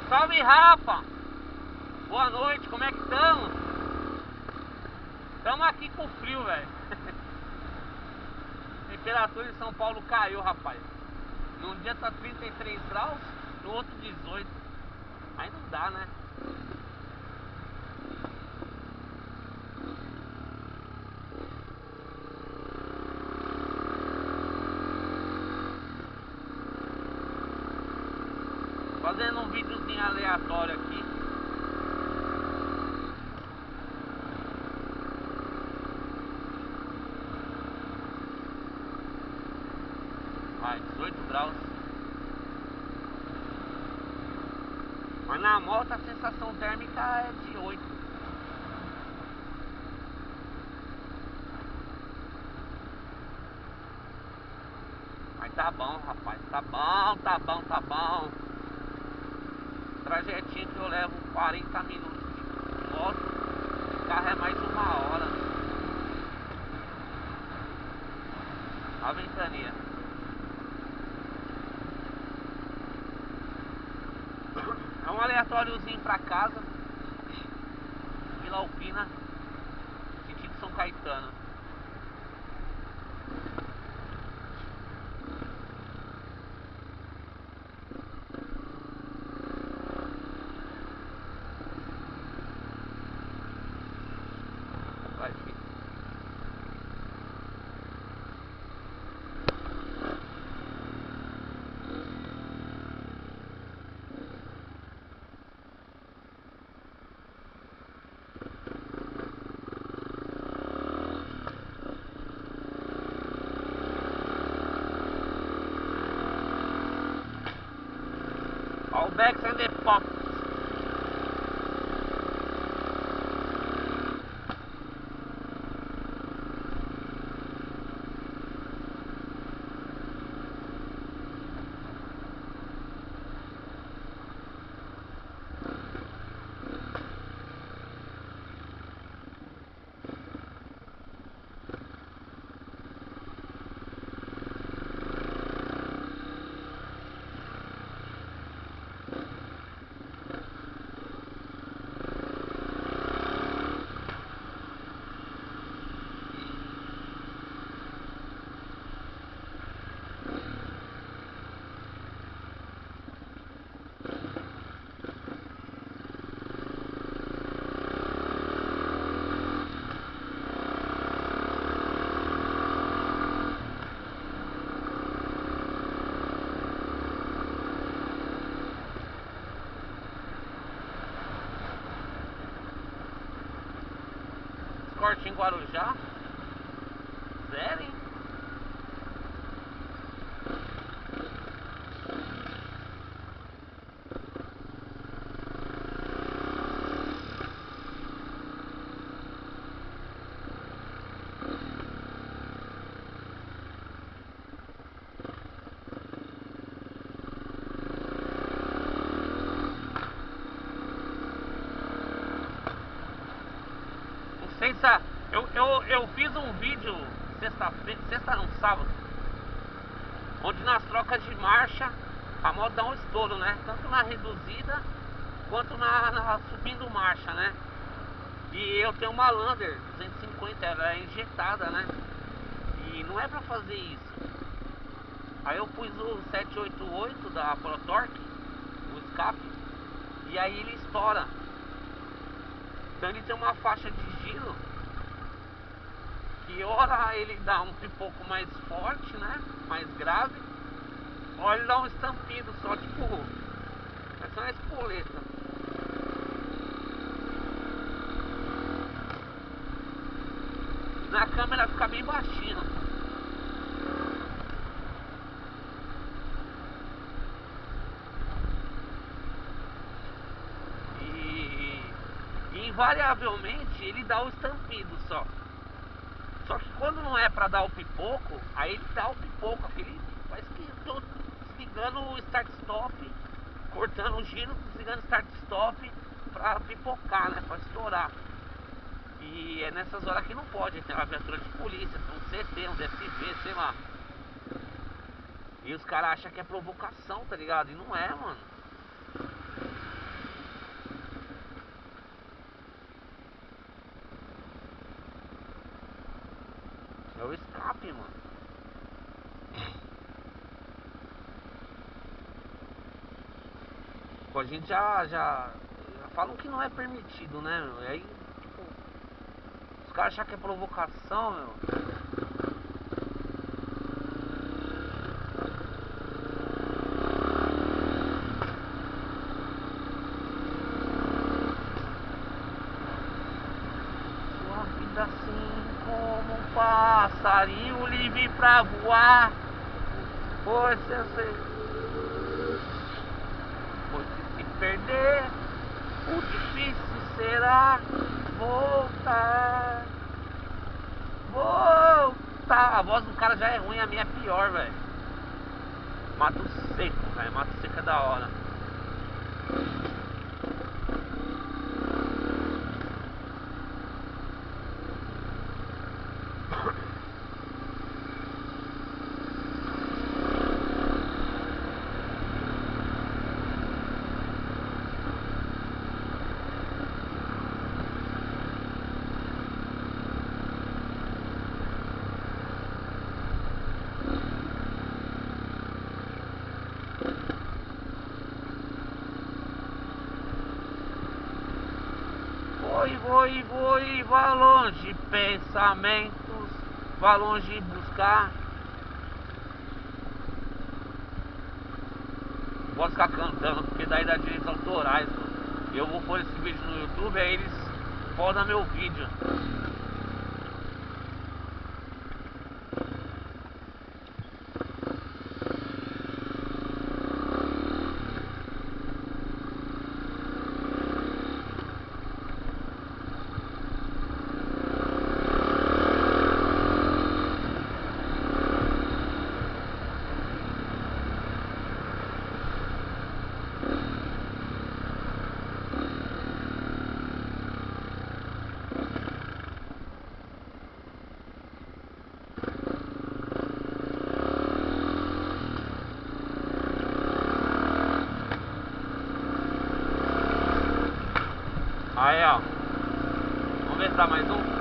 Salve, Rafa! Boa noite, como é que estamos? Estamos aqui com frio, velho. A temperatura em São Paulo caiu, rapaz. Num dia tá 33 graus, no outro 18. Aí não dá, né? Fazendo um videozinho aleatório aqui. Ai, 18 graus. Mas na moto a sensação térmica é de 8. Mas tá bom, rapaz. Tá bom, tá bom, tá bom. Trajetinho que eu levo 40 minutos de moto, de carro é mais 1 hora. A ventania. É um aleatóriozinho pra casa. Vila Alpina, sentido São Caetano. Vai, filho. All backs and the pop. Corte em Guarujá. Zero, hein? Eu fiz um vídeo sexta-feira, sexta não, sábado, onde nas trocas de marcha a moto dá um estouro, né? Tanto na reduzida quanto na subindo marcha, né? E eu tenho uma Lander 250, ela é injetada, né? E não é pra fazer isso. Aí eu pus o 788 da ProTorque, o escape, e aí ele estoura. Então ele tem uma faixa de giro que ora ele dá um pipoco mais forte, né? Mais grave. Ora ele dá um estampido só, tipo, é só uma espoleta. Na câmera fica bem baixinho. E invariavelmente ele dá o estampido só. Só que quando não é pra dar o pipoco, aí ele dá o pipoco, aquele, parece que eu tô desligando o start-stop, cortando o giro, desligando o start-stop pra pipocar, né, pra estourar. E é nessas horas que não pode, tem uma viatura de polícia, um CT, um DSV, sei lá. E os caras acham que é provocação, tá ligado? E não é, mano. É o escape, mano. A gente já falam que não é permitido, né, meu? E aí, tipo, os caras acham que é provocação, meu. Sua vida assim como um passarinho livre pra voar. Pois eu sei. Pois se perder, o difícil será voltar. Voltar. A voz do cara já é ruim, a minha é pior, velho. Mato seco, velho. Mato seco é da hora. Vou, vá longe, pensamentos, vá longe buscar. Vou ficar cantando, porque daí dá direitos autorais, mano. Eu vou pôr esse vídeo no YouTube, aí eles podam meu vídeo. Aí, ó. Vamos ver se dá mais um.